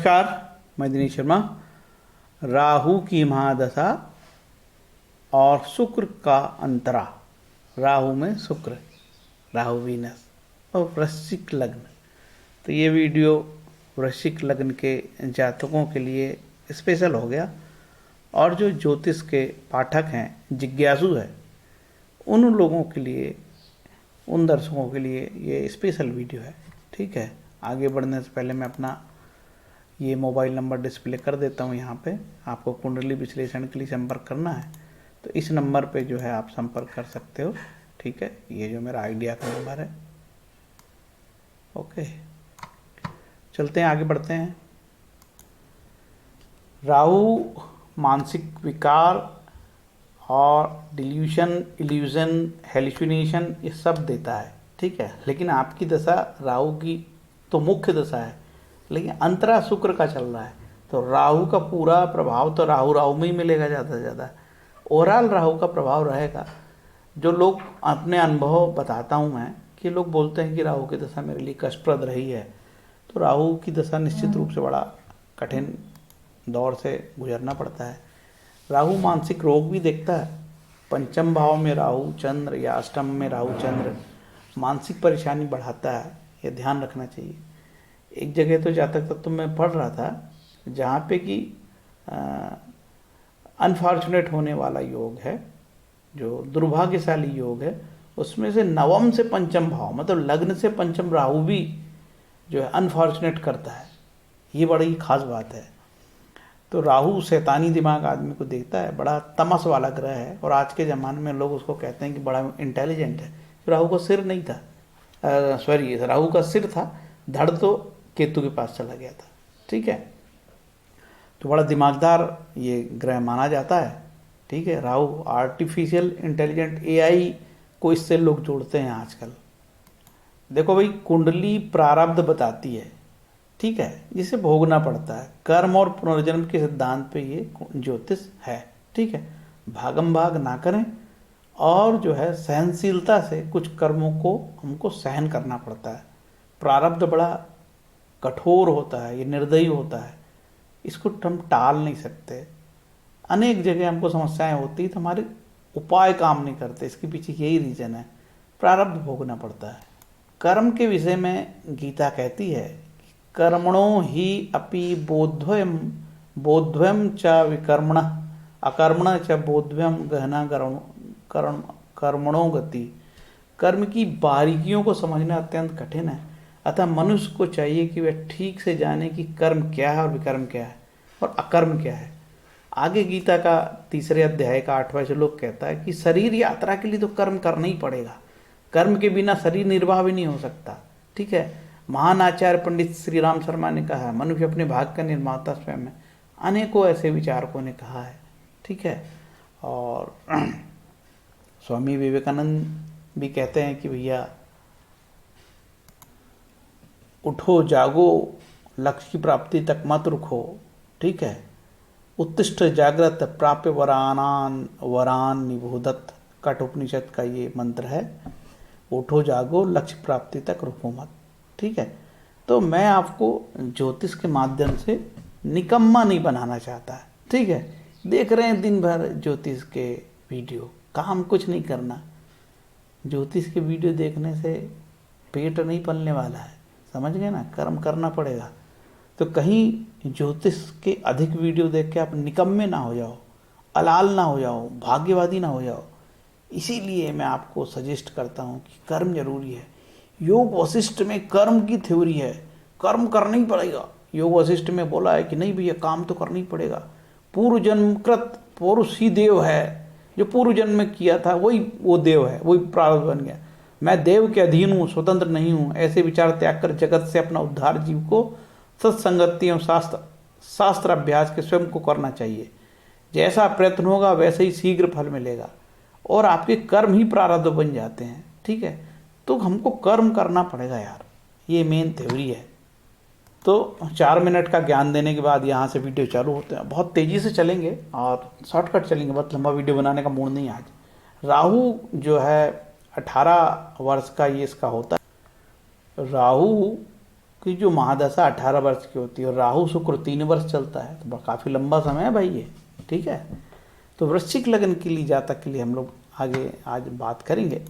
नमस्कार, मैं दिनेश शर्मा। राहु की महादशा और शुक्र का अंतरा, राहु में शुक्र, राहु वीनस और वृश्चिक लग्न। तो ये वीडियो वृश्चिक लग्न के जातकों के लिए स्पेशल हो गया, और जो ज्योतिष के पाठक हैं, जिज्ञासु है, उन लोगों के लिए, उन दर्शकों के लिए ये स्पेशल वीडियो है। ठीक है, आगे बढ़ने से पहले मैं अपना ये मोबाइल नंबर डिस्प्ले कर देता हूँ। यहाँ पे आपको कुंडली विश्लेषण के लिए संपर्क करना है तो इस नंबर पे जो है आप संपर्क कर सकते हो। ठीक है, ये जो मेरा आइडिया का नंबर है। ओके, चलते हैं, आगे बढ़ते हैं। राहु मानसिक विकार और डिल्यूशन, इल्यूजन, हेलुसिनेशन ये सब देता है। ठीक है, लेकिन आपकी दशा राहु की तो मुख्य दशा है, लेकिन अंतरा शुक्र का चल रहा है, तो राहु का पूरा प्रभाव तो राहु में ही मिलेगा ज़्यादा से ज़्यादा। ओवरऑल राहु का प्रभाव रहेगा। जो लोग अपने अनुभव बताता हूँ मैं, कि लोग बोलते हैं कि राहु की दशा मेरे लिए कष्टप्रद रही है, तो राहु की दशा निश्चित रूप से बड़ा कठिन दौर से गुजरना पड़ता है। राहु मानसिक रोग भी देखता है। पंचम भाव में राहु चंद्र या अष्टम में राहु चंद्र मानसिक परेशानी बढ़ाता है, यह ध्यान रखना चाहिए। एक जगह तो जातक तत्व में पढ़ रहा था जहाँ पे कि अनफॉर्चुनेट होने वाला योग है, जो दुर्भाग्यशाली योग है, उसमें से नवम से पंचम भाव, मतलब लग्न से पंचम राहु भी जो है अनफॉर्चुनेट करता है। ये बड़ी खास बात है। तो राहु शैतानी दिमाग आदमी को देखता है, बड़ा तमस वाला ग्रह है, और आज के ज़माने में लोग उसको कहते हैं कि बड़ा इंटेलिजेंट है। राहु का सिर नहीं था, सॉरी, राहु का सिर था, धड़ तो केतु के पास चला गया था। ठीक है, तो बड़ा दिमागदार ये ग्रह माना जाता है। ठीक है, राहु आर्टिफिशियल इंटेलिजेंट, एआई को इससे लोग जोड़ते हैं आजकल। देखो भाई, कुंडली प्रारब्ध बताती है, ठीक है, जिसे भोगना पड़ता है। कर्म और पुनर्जन्म के सिद्धांत पे ये ज्योतिष है। ठीक है, भागम भाग ना करें, और जो है सहनशीलता से कुछ कर्मों को हमको सहन करना पड़ता है। प्रारब्ध बड़ा कठोर होता है, ये निर्दयी होता है, इसको हम टाल नहीं सकते। अनेक जगह हमको समस्याएं होती तो हमारे उपाय काम नहीं करते, इसके पीछे यही रीज़न है, प्रारब्ध भोगना पड़ता है। कर्म के विषय में गीता कहती है, कर्मणो ही अपि बोध्वयम बोध्वयम च विकर्मण अकर्मण च बोध्वयम गहना कर्मणो गति। कर्म की बारीकियों को समझना अत्यंत कठिन है, अतः मनुष्य को चाहिए कि वह ठीक से जाने कि कर्म क्या है और विकर्म क्या है और अकर्म क्या है। आगे गीता का 3 अध्याय का 8वां श्लोक कहता है कि शरीर यात्रा के लिए तो कर्म करना ही पड़ेगा, कर्म के बिना शरीर निर्वाह भी नहीं हो सकता। ठीक है, महान आचार्य पंडित श्री राम शर्मा ने कहा, मनुष्य अपने भाग्य का निर्माता स्वयं है। अनेकों ऐसे विचारकों ने कहा है। ठीक है, और स्वामी विवेकानंद भी कहते हैं कि भैया उठो जागो, लक्ष्य की प्राप्ति तक मत रुको। ठीक है, उत्तिष्ठ जागृत प्राप्य वरान निबोधत, कठोपनिषद का ये मंत्र है। उठो जागो, लक्ष्य प्राप्ति तक रुको मत। ठीक है, तो मैं आपको ज्योतिष के माध्यम से निकम्मा नहीं बनाना चाहता। ठीक है, देख रहे हैं दिन भर ज्योतिष के वीडियो, काम कुछ नहीं करना। ज्योतिष के वीडियो देखने से पेट नहीं पलने वाला है, समझ गए ना, कर्म करना पड़ेगा। तो कहीं ज्योतिष के अधिक वीडियो देख के आप निकम्मे ना हो जाओ, अलाल ना हो जाओ, भाग्यवादी ना हो जाओ। इसीलिए मैं आपको सजेस्ट करता हूँ कि कर्म जरूरी है। योग वशिष्ठ में कर्म की थ्योरी है, कर्म करना ही पड़ेगा। योग वशिष्ठ में बोला है कि नहीं भैया, काम तो करना ही पड़ेगा। पूर्व जन्मकृत पुरुष ही देव है, जो पूर्व जन्म में किया था वही वो देव है, वही प्रारब्ध बन गया। मैं देव के अधीन हूँ, स्वतंत्र नहीं हूँ। ऐसे विचार त्याग कर जगत से अपना उद्धार जीव को सत्संगति एवं शास्त्र अभ्यास के स्वयं को करना चाहिए। जैसा प्रयत्न होगा वैसे ही शीघ्र फल मिलेगा, और आपके कर्म ही प्रारब्ध बन जाते हैं। ठीक है, तो हमको कर्म करना पड़ेगा यार, ये मेन थ्योरी है। तो 4 मिनट का ज्ञान देने के बाद यहाँ से वीडियो चालू होते हैं। बहुत तेज़ी से चलेंगे और शॉर्टकट चलेंगे, बहुत लंबा वीडियो बनाने का मूड नहीं आज। राहु जो है 18 वर्ष का ये इसका होता है। राहु कि जो महादशा 18 वर्ष की होती है और राहु शुक्र 3 वर्ष चलता है, तो काफ़ी लंबा समय है भाई ये, ठीक है। तो वृश्चिक लग्न के लिए जातक के लिए हम लोग आगे आज बात करेंगे।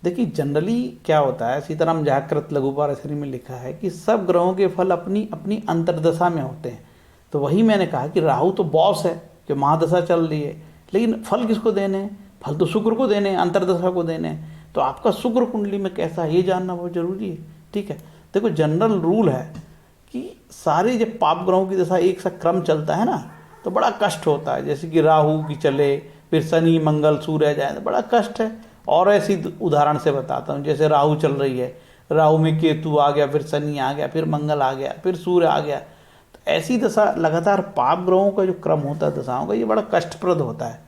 देखिए जनरली क्या होता है, सीताराम जागृत लघु पाराशरी में लिखा है कि सब ग्रहों के फल अपनी अपनी अंतर्दशा में होते हैं। तो वही मैंने कहा कि राहु तो बॉस है कि महादशा चल रही है, लेकिन फल किसको देने हैं? फल तो शुक्र को देने हैं, अंतर्दशा को देने हैं। तो आपका शुक्र कुंडली में कैसा है ये जानना बहुत जरूरी है, ठीक है। देखो जनरल रूल है कि सारे जब पाप ग्रहों की दशा एक सा क्रम चलता है ना, तो बड़ा कष्ट होता है। जैसे कि राहु की चले, फिर शनि मंगल सूर्य जाए, तो बड़ा कष्ट है। और ऐसी उदाहरण से बताता हूँ, जैसे राहु चल रही है, राहु में केतु आ गया, फिर शनि आ गया, फिर मंगल आ गया, फिर सूर्य आ गया, तो ऐसी दशा लगातार पाप ग्रहों का जो क्रम होता है दशाओं का, ये बड़ा कष्टप्रद होता है,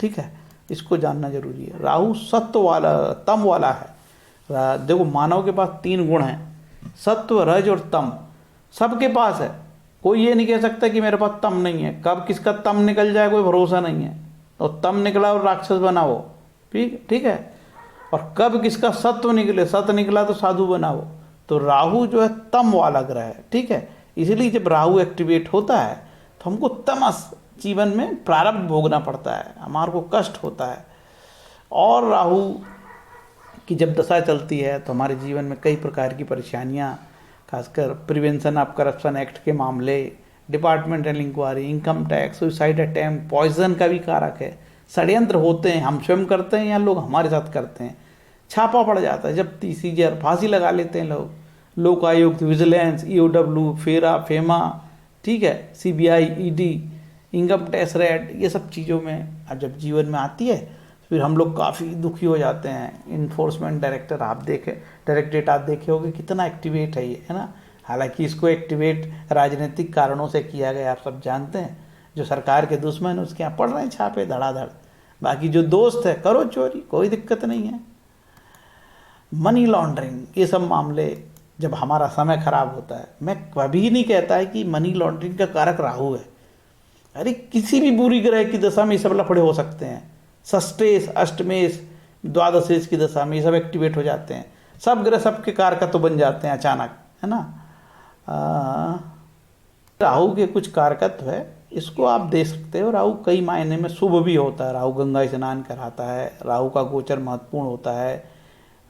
ठीक है। इसको जानना जरूरी है। राहु सत्व वाला, तम वाला है। देखो मानव के पास 3 गुण हैं, सत्व, रज और तम, सबके पास है। कोई ये नहीं कह सकता कि मेरे पास तम नहीं है। कब किसका तम निकल जाए कोई भरोसा नहीं है। तो तम निकला और राक्षस बना वो, ठीक है। और कब किसका सत्व निकले, सत्य निकला तो साधु बना वो। तो राहु जो है तम वाला ग्रह है, ठीक है। इसलिए जब राहु एक्टिवेट होता है तो हमको तमस जीवन में प्रारब्ध भोगना पड़ता है, हमारे को कष्ट होता है। और राहु की जब दशा चलती है तो हमारे जीवन में कई प्रकार की परेशानियां, खासकर प्रिवेंशन ऑफ करप्शन एक्ट के मामले, departmental inquiry, income tax, suicide attempt, poison का भी कारक है। षड्यंत्र होते हैं, हम स्वयं करते हैं या लोग हमारे साथ करते हैं। छापा पड़ जाता है, जब सीजर, फांसी लगा लेते हैं लोग। लोकायुक्त, विजिलेंस, ईओडब्ल्यू, फेरा, फेमा, ठीक है, CBI, ED, income tax raid, ये सब चीज़ों में अब जब जीवन में आती है फिर हम लोग काफ़ी दुखी हो जाते हैं। इन्फोर्समेंट डायरेक्टर आप देखे, डायरेक्टरेट आप देखे होंगे कितना एक्टिवेट है ये, है ना। हालांकि इसको एक्टिवेट राजनीतिक कारणों से किया गया, आप सब जानते हैं। जो सरकार के दुश्मन है उसके यहाँ पड़ रहे हैं छापे धड़ाधड़, बाकी जो दोस्त है करो चोरी, कोई दिक्कत नहीं है। मनी लॉन्ड्रिंग, ये सब मामले जब हमारा समय खराब होता है, मैं कभी नहीं कहता है कि मनी लॉन्ड्रिंग का कारक राहु है। अरे किसी भी बुरी ग्रह की दशा में ये सब लफड़े हो सकते हैं। षष्टेश, अष्टमेश, द्वादशेश की दशा में ये सब एक्टिवेट हो जाते हैं। सब ग्रह सबके कारक तो बन जाते हैं अचानक, है ना। राहु के कुछ कारकत्व है, इसको आप देख सकते हो। राहु कई मायने में शुभ भी होता है। राहु गंगा स्नान कराता है, राहु का गोचर महत्वपूर्ण होता है।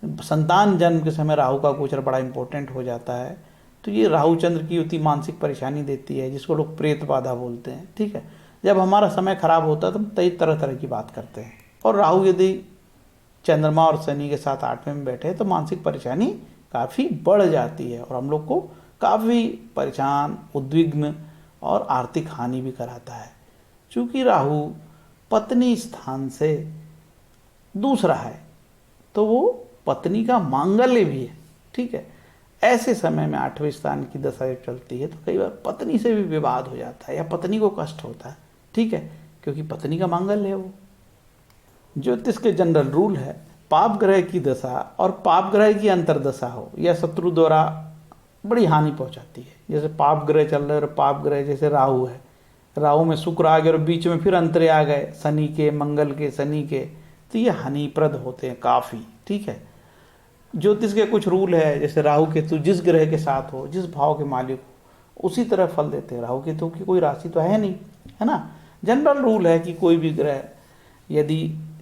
संतान जन्म के समय राहु का गोचर बड़ा इंपॉर्टेंट हो जाता है। तो ये राहु चंद्र की युति मानसिक परेशानी देती है, जिसको लोग प्रेत बाधा बोलते हैं, ठीक है। जब हमारा समय खराब होता है तो हम कई तरह तरह की बात करते हैं। और राहु यदि चंद्रमा और शनि के साथ 8वें में बैठे तो मानसिक परेशानी काफ़ी बढ़ जाती है और हम लोग को काफ़ी परेशान, उद्विग्न और आर्थिक हानि भी कराता है। चूँकि राहु पत्नी स्थान से दूसरा है तो वो पत्नी का मांगल्य भी है, ठीक है। ऐसे समय में 8वें स्थान की दशा जब चलती है तो कई बार पत्नी से भी विवाद हो जाता है या पत्नी को कष्ट होता है, ठीक है, क्योंकि पत्नी का मांगल्य है वो। ज्योतिष के जनरल रूल है, पाप ग्रह की दशा और पाप ग्रह की अंतर्दशा हो या शत्रु द्वारा बड़ी हानि पहुंचाती है। जैसे पाप ग्रह चल रहे और पाप ग्रह जैसे राहु है, राहु में शुक्र आ गए और बीच में फिर अंतरे आ गए शनि के, मंगल के, शनि के, तो ये हानिप्रद होते हैं काफ़ी, ठीक है। ज्योतिष के कुछ रूल है, जैसे राहु केतु जिस ग्रह के साथ हो, जिस भाव के मालिक हो, उसी तरह फल देते हैं। राहु केतु की कोई राशि तो है नहीं, है ना। जनरल रूल है कि कोई भी ग्रह यदि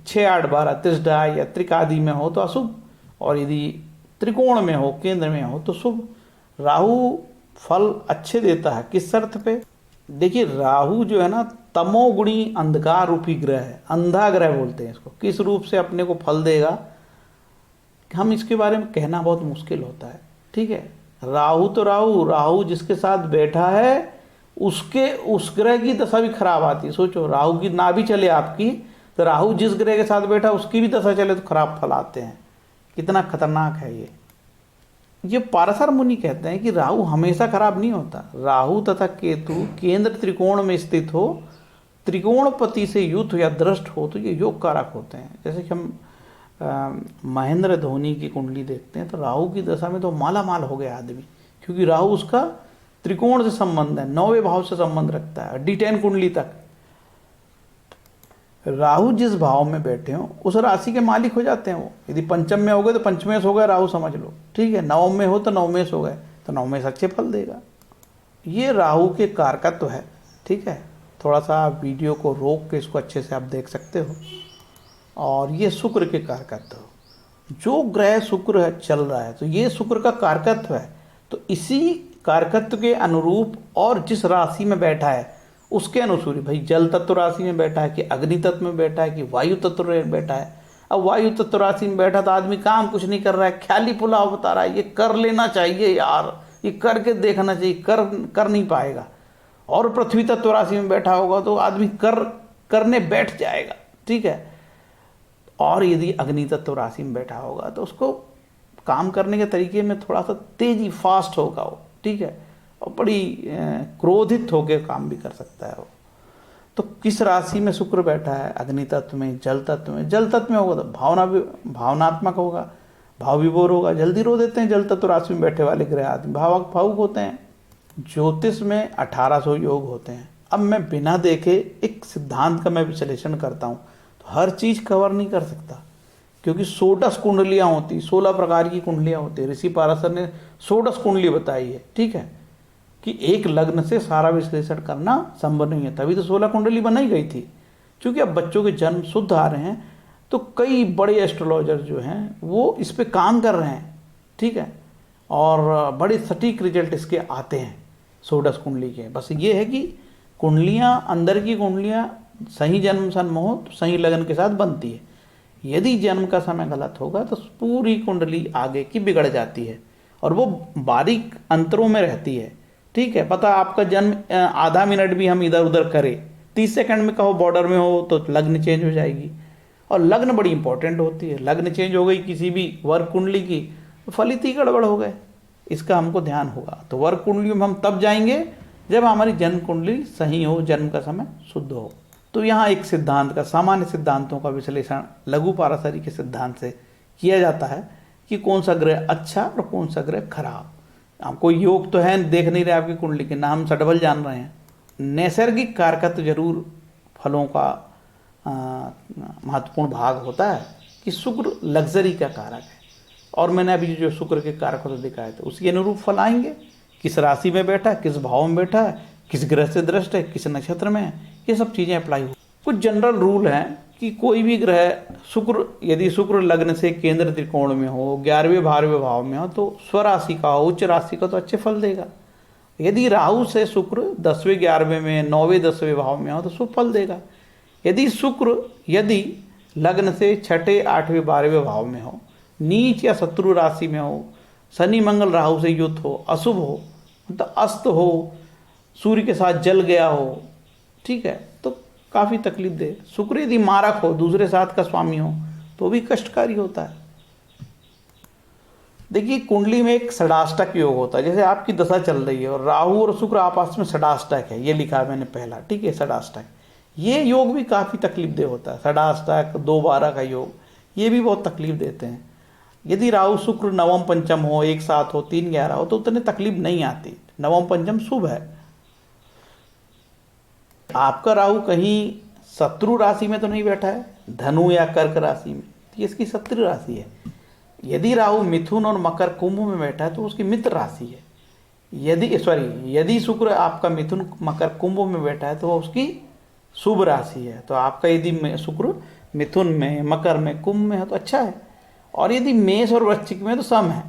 6, 8, 12 त्रिष्ठा या त्रिकादि में हो तो अशुभ, और यदि त्रिकोण में हो, केंद्र में हो तो शुभ। राहु फल अच्छे देता है, किस शर्त पे? देखिए राहु जो है ना तमोगुणी अंधकार रूपी ग्रह है, अंधा ग्रह बोलते हैं इसको। किस रूप से अपने को फल देगा हम इसके बारे में कहना बहुत मुश्किल होता है, ठीक है। राहु तो राहु जिसके साथ बैठा है उसके उस ग्रह की दशा भी खराब आती है। सोचो राहु की ना भी चले आपकी, तो राहु जिस ग्रह के साथ बैठा उसकी भी दशा चले तो खराब फल आते हैं। कितना खतरनाक है ये पाराशर मुनि कहते हैं कि राहु हमेशा खराब नहीं होता। राहु तथा केतु केंद्र त्रिकोण में स्थित हो, त्रिकोणपति से युत या दृष्ट हो तो ये योग कारक होते हैं। जैसे कि हम महेंद्र धोनी की कुंडली देखते हैं तो राहु की दशा में तो माला माल हो गया आदमी, क्योंकि राहु उसका त्रिकोण से संबंध है, 9वें भाव से संबंध रखता है, D10 कुंडली तक। राहु जिस भाव में बैठे हो उस राशि के मालिक हो जाते हैं वो। यदि पंचम में हो गए तो पंचमेश हो गए राहु, समझ लो, ठीक है। नवम में हो तो नवमेश हो गए। तो तो नवमेश अच्छे फल देगा। ये राहु के कारकत्व है, ठीक है। थोड़ा सा वीडियो को रोक के इसको अच्छे से आप देख सकते हो। और ये शुक्र के कारकत्व, जो ग्रह शुक्र है चल रहा है तो ये शुक्र का कारकत्व है, तो इसी कारकत्व के अनुरूप और जिस राशि में बैठा है उसके अनुसार भाई जल तत्व राशि में बैठा है कि अग्नि तत्व में बैठा है कि वायु तत्व में बैठा है। अब वायु तत्व राशि में बैठा तो आदमी काम कुछ नहीं कर रहा है, ख्याली पुलाव बता रहा है, ये कर लेना चाहिए यार, ये करके देखना चाहिए, कर नहीं पाएगा। और पृथ्वी तत्व राशि में बैठा होगा तो आदमी करने बैठ जाएगा, ठीक है। और यदि अग्नि तत्व राशि में बैठा होगा तो उसको काम करने के तरीके में थोड़ा सा तेजी, फास्ट होगा वो, ठीक है। और बड़ी क्रोधित होकर काम भी कर सकता है वो। तो किस राशि में शुक्र बैठा है? अग्नि तत्व में, जल तत्व में। जल तत्व में होगा तो भावनात्मक होगा, भाव विभोर होगा, जल्दी रो देते हैं जल तत्व राशि में बैठे वाले ग्रह आदमी, भावुक होते हैं। ज्योतिष में 1800 योग होते हैं। अब मैं बिना देखे एक सिद्धांत का मैं विश्लेषण करता हूँ तो हर चीज़ कवर नहीं कर सकता, क्योंकि 16 कुंडलियाँ होती, 16 प्रकार की कुंडलियाँ होती है। ऋषि पाराशर ने 16 कुंडली बताई है, ठीक है, कि एक लग्न से सारा विश्लेषण करना संभव नहीं है, तभी तो 16 कुंडली बनाई गई थी। क्योंकि अब बच्चों के जन्म शुद्ध आ रहे हैं तो कई बड़े एस्ट्रोलॉजर जो हैं वो इस पे काम कर रहे हैं, ठीक है, और बड़े सटीक रिजल्ट इसके आते हैं 16 कुंडली के। बस ये है कि कुंडलियाँ, अंदर की कुंडलियाँ सही जन्म सन में हो तो सही लगन के साथ बनती है। यदि जन्म का समय गलत होगा तो पूरी कुंडली आगे की बिगड़ जाती है और वो बारीक अंतरों में रहती है, ठीक है। पता आपका जन्म आधा मिनट भी हम इधर उधर करें, 30 सेकंड में कहो बॉर्डर में हो तो लग्न चेंज हो जाएगी। और लग्न बड़ी इंपॉर्टेंट होती है, लग्न चेंज हो गई किसी भी वर्ग कुंडली की तो फलित ही गड़बड़ हो गए, इसका हमको ध्यान होगा। तो वर्ग कुंडली में हम तब जाएंगे जब हमारी जन्म कुंडली सही हो, जन्म का समय शुद्ध हो। तो यहाँ एक सिद्धांत का, सामान्य सिद्धांतों का विश्लेषण लघु पाराशरी के सिद्धांत से किया जाता है कि कौन सा ग्रह अच्छा और कौन सा ग्रह खराब। आपको योग तो है, देख नहीं रहे आपकी कुंडली के, नाम सडबल जान रहे हैं। नैसर्गिक कारकत्व तो जरूर फलों का महत्वपूर्ण भाग होता है कि शुक्र लग्जरी का कारक है, और मैंने अभी जो शुक्र के कारक तो दिखाए थे उसके अनुरूप फल आएंगे। किस राशि में बैठा है, किस भाव में बैठा है, किस ग्रह से दृष्ट है, किस नक्षत्र में है, ये सब चीज़ें अप्लाई हो। कुछ जनरल रूल हैं कि कोई भी ग्रह शुक्र, यदि शुक्र लग्न से केंद्र त्रिकोण में हो, 11वें 12वें भाव में हो तो स्वराशि का हो, उच्च राशि का तो अच्छे फल देगा। यदि राहु से शुक्र 10वें 11वें में, 9वें 10वें भाव में हो तो शुभ फल देगा। यदि शुक्र लग्न से 6ठे 8वें 12वें भाव में हो, नीच या शत्रु राशि में हो, शनि मंगल राहु से युत हो, अशुभ हो, मतलब अस्त हो, सूर्य के साथ जल गया हो, ठीक है, तो काफ़ी तकलीफ दे। शुक्र यदि मारक हो, दूसरे साथ का स्वामी हो तो भी कष्टकारी होता है। देखिए कुंडली में एक षडाष्टक योग होता है, जैसे आपकी दशा चल रही है और राहु और शुक्र आपस में षडाष्टक है, ये लिखा है मैंने पहला, ठीक है, षडाष्टक। ये योग भी काफ़ी तकलीफ दे होता है, षडाष्टक 2-12 का योग, ये भी बहुत तकलीफ देते हैं। यदि राहु शुक्र नवम पंचम हो, एक साथ हो, 3-11 हो तो उतने तकलीफ नहीं आती, नवम पंचम शुभ है। आपका राहु कहीं शत्रु राशि में तो नहीं बैठा है, धनु या कर्क राशि में, तो इसकी शत्रु राशि है। यदि राहु मिथुन और मकर कुंभ में बैठा है तो उसकी मित्र राशि है। यदि शुक्र आपका मिथुन मकर कुंभ में बैठा है तो उसकी शुभ राशि है। तो आपका यदि शुक्र मिथुन में, मकर में, कुंभ में है तो अच्छा है, और यदि मेष और वृश्चिक में तो सम है,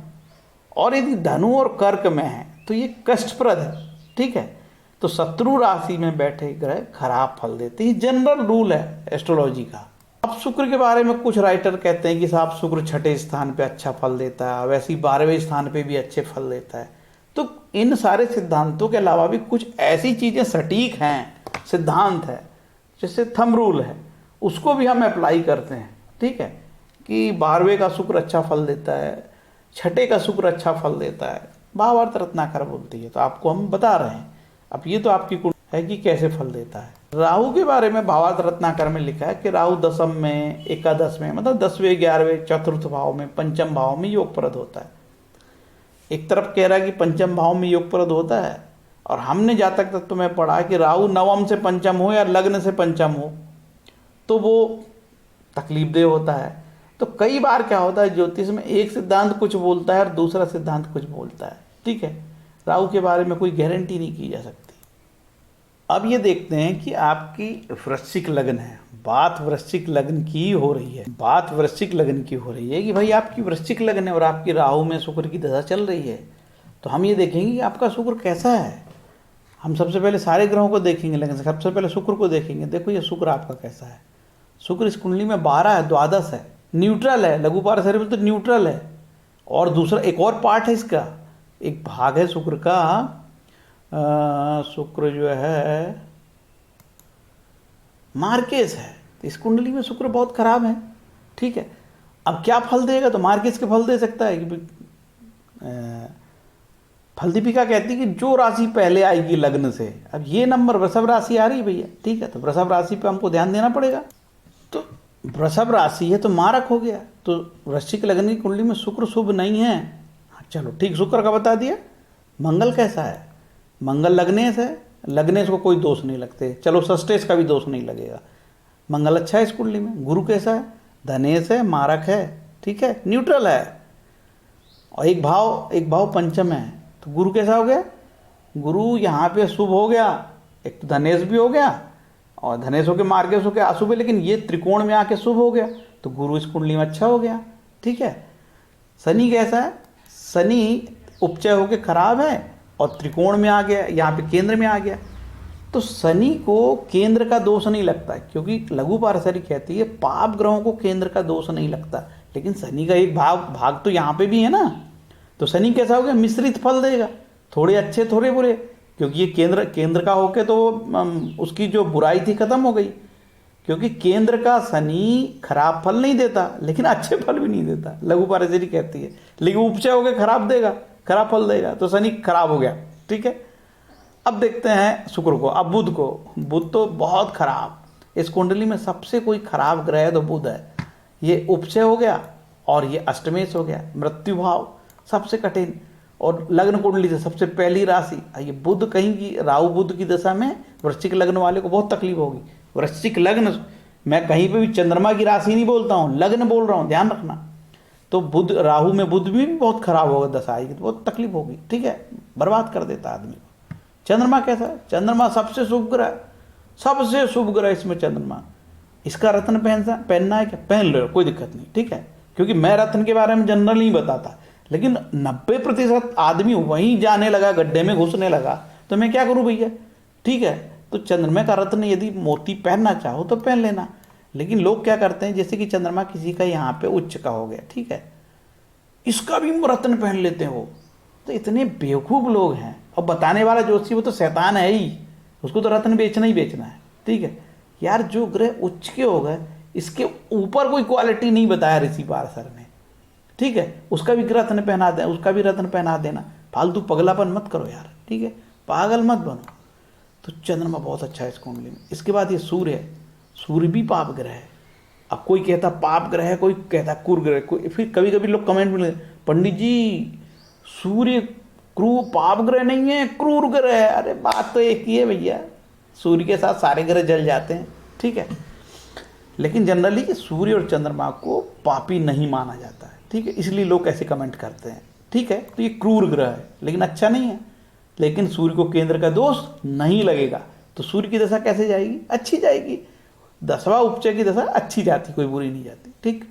और यदि धनु और कर्क में है तो ये कष्टप्रद है, ठीक है। तो शत्रु राशि में बैठे ग्रह खराब फल देते हैं, जनरल रूल है एस्ट्रोलॉजी का। अब शुक्र के बारे में कुछ राइटर कहते हैं कि साहब शुक्र 6ठे स्थान पे अच्छा फल देता है, वैसे ही 12वें स्थान पे भी अच्छे फल देता है। तो इन सारे सिद्धांतों के अलावा भी कुछ ऐसी चीज़ें सटीक हैं, सिद्धांत है, जैसे थंब रूल है, उसको भी हम अप्लाई करते हैं, ठीक है, कि 12वें का शुक्र अच्छा फल देता है, 6ठे का शुक्र अच्छा फल देता है, भावार्थ रत्नाकर बोलती है, तो आपको हम बता रहे हैं। अब ये तो आपकी कुंडली है कि कैसे फल देता है। राहु के बारे में भावार्थ रत्नाकर में लिखा है कि राहु दशम में, एकादश में, मतलब 10वें 11वें चतुर्थ भाव में, पंचम भाव में योगप्रद होता है। एक तरफ कह रहा है कि पंचम भाव में योगप्रद होता है, और हमने जातक तत्व में पढ़ा कि राहु नवम से पंचम हो या लग्न से पंचम हो तो वो तकलीफदेह होता है। तो कई बार क्या होता है ज्योतिष में, एक सिद्धांत कुछ बोलता है और दूसरा सिद्धांत कुछ बोलता है, ठीक है। राहु के बारे में कोई गारंटी नहीं की जा सकती। अब ये देखते हैं कि आपकी वृश्चिक लग्न है, बात वृश्चिक लग्न की हो रही है, बात वृश्चिक लग्न की हो रही है कि भाई आपकी वृश्चिक लग्न है और आपकी राहु में शुक्र की दशा चल रही है। तो हम ये देखेंगे कि आपका शुक्र कैसा है। हम सबसे पहले सारे ग्रहों को देखेंगे, लेकिन सबसे पहले शुक्र को देखेंगे। देखो ये शुक्र आपका कैसा है। शुक्र इस कुंडली में 12 है, द्वादश है, न्यूट्रल है, लघु पारा शरीर में तो न्यूट्रल है। और दूसरा एक और पार्ट है इसका, एक भाग है शुक्र का, शुक्र जो है मार्केस है। तो इस कुंडली में शुक्र बहुत खराब है, ठीक है। अब क्या फल देगा, तो मार्केस के फल दे सकता है कि फल दीपिका कहती है कि जो राशि पहले आएगी लग्न से, अब ये नंबर वृषभ राशि आ रही है भैया, ठीक है, तो वृषभ राशि पे हमको ध्यान देना पड़ेगा। तो वृषभ राशि है तो मारक हो गया, तो वृश्चिक लग्न की कुंडली में शुक्र शुभ नहीं है। चलो ठीक, शुक्र का बता दिया। मंगल कैसा है, मंगल लग्नेश है, लग्नेश को कोई दोष नहीं लगते, चलो षष्ठेश का भी दोष नहीं लगेगा, मंगल अच्छा है इस कुंडली में। गुरु कैसा है, धनेश है, मारक है, ठीक है, न्यूट्रल है। और एक भाव पंचम है, तो गुरु कैसा हो गया, गुरु यहाँ पे शुभ हो गया, एक तो धनेश भी हो गया और धनेश होके मार्गेश होके अशुभ है, लेकिन ये त्रिकोण में आके शुभ हो गया, तो गुरु इस कुंडली में अच्छा हो गया, ठीक है। शनि कैसा है, शनि उपचय होके खराब है और त्रिकोण में आ गया, यहाँ पे केंद्र में आ गया। तो शनि को केंद्र का दोष नहीं लगता, क्योंकि लघु पाराशरी कहती है पाप ग्रहों को केंद्र का दोष नहीं लगता, लेकिन शनि का एक भाग तो यहाँ पे भी है ना। तो शनि कैसा हो गया, मिश्रित फल देगा, थोड़े अच्छे थोड़े बुरे, क्योंकि ये केंद्र का होके तो उसकी जो बुराई थी खत्म हो गई। क्योंकि केंद्र का शनि खराब फल नहीं देता, लेकिन अच्छे फल भी नहीं देता, लघु पाराशरी कहती है, लेकिन उपचय होकर खराब देगा, खराब फल देगा। तो शनि खराब हो गया, ठीक है। अब देखते हैं शुक्र को। अब बुध को, बुध तो बहुत खराब, इस कुंडली में सबसे कोई खराब ग्रह है तो बुध है। ये उपचय हो गया और ये अष्टमेश हो गया, मृत्यु भाव सबसे कठिन, और लग्न कुंडली से सबसे पहली राशि ये बुध कहीं की, राहु बुध की दशा में वृश्चिक लग्न वाले को बहुत तकलीफ होगी। वृश्चिक लग्न, मैं कहीं पे भी चंद्रमा की राशि नहीं बोलता हूँ, लग्न बोल रहा हूँ, ध्यान रखना। तो बुध, राहु में बुध भी बहुत खराब होगा, दशा आएगी तो बहुत तकलीफ होगी, ठीक है, बर्बाद कर देता आदमी को। चंद्रमा कैसा है, चंद्रमा सबसे शुभ ग्रह, सबसे शुभ ग्रह इसमें चंद्रमा। इसका रत्न पहनना है क्या, पहन लो, कोई दिक्कत नहीं, ठीक है। क्योंकि मैं रत्न के बारे में जनरल नहीं बताता, लेकिन 90% आदमी वहीं जाने लगा, गड्ढे में घुसने लगा, तो मैं क्या करूं भैया, ठीक है। तो चंद्रमा का रत्न यदि मोती पहनना चाहो तो पहन लेना, लेकिन लोग क्या करते हैं, जैसे कि चंद्रमा किसी का यहाँ पे उच्च का हो गया, ठीक है, इसका भी रत्न पहन लेते हैं वो। तो इतने बेवकूफ़ लोग हैं, और बताने वाला जोशी वो तो शैतान है ही, उसको तो रत्न बेचना ही बेचना है, ठीक है। यार जो ग्रह उच्च के हो गए, इसके ऊपर कोई क्वालिटी नहीं बताया ऋषि पाराशर ने, ठीक है, उसका भी रत्न पहना देना, उसका भी रत्न पहना देना। फालतू पगलापन मत करो यार, ठीक है, पागल मत बनो। तो चंद्रमा बहुत अच्छा है इस कुंडली में। इसके बाद ये सूर्य है, सूर्य भी पाप ग्रह है। अब कोई कहता पाप ग्रह है, कोई कहता क्रूर ग्रह, कोई फिर कभी कभी लोग कमेंट में, पंडित जी सूर्य पाप ग्रह नहीं है, क्रूर ग्रह है। अरे बात तो एक ही है भैया, सूर्य के साथ सारे ग्रह जल जाते हैं, ठीक है, लेकिन जनरली सूर्य और चंद्रमा को पापी नहीं माना जाता है, ठीक है, इसलिए लोग ऐसे कमेंट करते हैं, ठीक है। तो ये क्रूर ग्रह है, लेकिन अच्छा नहीं है, लेकिन सूर्य को केंद्र का दोष नहीं लगेगा। तो सूर्य की दशा कैसे जाएगी, अच्छी जाएगी, 10वां उपचय की दशा अच्छी जाती, कोई बुरी नहीं जाती, ठीक।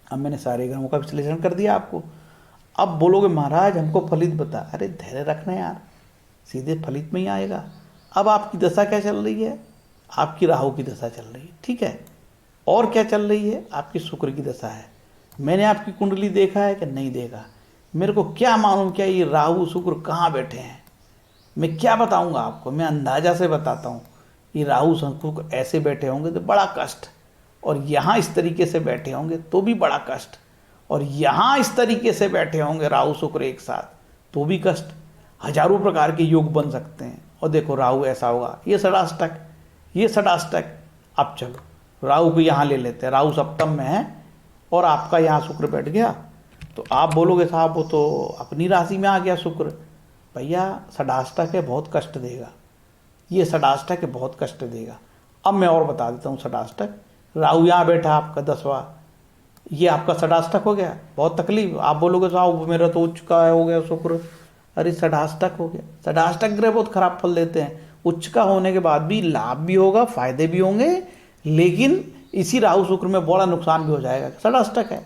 अब मैंने सारे ग्रहों का विश्लेषण कर दिया आपको। अब बोलोगे महाराज हमको फलित बता, अरे धैर्य रखना यार, सीधे फलित में ही आएगा। अब आपकी दशा क्या चल रही है, आपकी राहु की दशा चल रही है, ठीक है, और क्या चल रही है, आपकी शुक्र की दशा है। मैंने आपकी कुंडली देखा है कि नहीं देखा, मेरे को क्या मालूम क्या ये राहु शुक्र कहाँ बैठे हैं, मैं क्या बताऊंगा आपको, मैं अंदाजा से बताता हूँ। ये राहु शुक्र ऐसे बैठे होंगे तो बड़ा कष्ट, और यहाँ इस तरीके से बैठे होंगे तो भी बड़ा कष्ट, और यहाँ इस तरीके से बैठे होंगे राहु शुक्र एक साथ तो भी कष्ट। हजारों प्रकार के योग बन सकते हैं। और देखो राहु ऐसा होगा, ये षडाष्टक, ये षडाष्टक। अब चलो राहु को यहाँ ले लेते हैं, राहु सप्तम में है और आपका यहाँ शुक्र बैठ गया। तो आप बोलोगे साहब वो तो अपनी राशि में आ गया शुक्र, भैया षडाष्टक है, बहुत कष्ट देगा, ये षडाष्टक है, बहुत कष्ट देगा। अब मैं और बता देता हूँ षडाष्टक। राहु यहाँ बैठा आपका 10वां, ये आपका षडाष्टक हो गया, बहुत तकलीफ। आप बोलोगे साहब मेरा तो उच्च का हो गया शुक्र, अरे षडाष्टक हो गया। षडाष्टक ग्रह बहुत खराब फल देते हैं। उच्च का होने के बाद भी लाभ भी होगा, फायदे भी होंगे, लेकिन इसी राहु शुक्र में बड़ा नुकसान भी हो जाएगा। षडाष्टक है,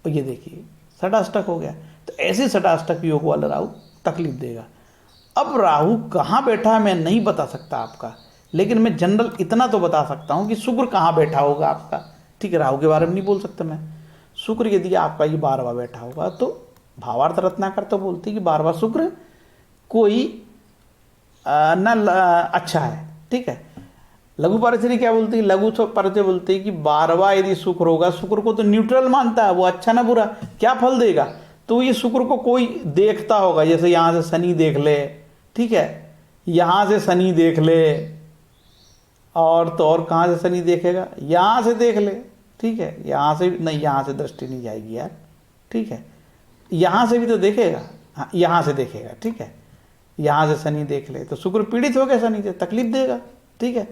तो ये देखिए षडाष्टक हो गया। तो ऐसे षडाष्टक योग वाला राहु तकलीफ देगा। अब राहु कहाँ बैठा है मैं नहीं बता सकता आपका, लेकिन मैं जनरल इतना तो बता सकता हूँ कि शुक्र कहाँ बैठा होगा आपका। ठीक है, राहु के बारे में नहीं बोल सकता मैं। शुक्र यदि आपका ये 12वां बैठा होगा तो भावार्थ रत्नाकर तो बोलती है कि 12वां शुक्र कोई अच्छा है। ठीक है, लघु परिचय क्या बोलती है, लघु परिचय बोलती है कि 12वां यदि शुक्र होगा, शुक्र को तो न्यूट्रल मानता है, वो अच्छा ना बुरा, क्या फल देगा। तो ये शुक्र को कोई देखता होगा, जैसे यहाँ से शनि देख ले, ठीक है, यहाँ से शनि देख ले, और तो और कहाँ से शनि देखेगा, यहाँ से देख ले। ठीक है, यहाँ से नहीं, यहाँ से दृष्टि नहीं जाएगी यार। ठीक है, यहाँ से भी तो देखेगा, हाँ यहाँ से देखेगा। ठीक है, यहाँ से शनि देख ले तो शुक्र पीड़ित हो गया, शनि से तकलीफ देगा। ठीक है,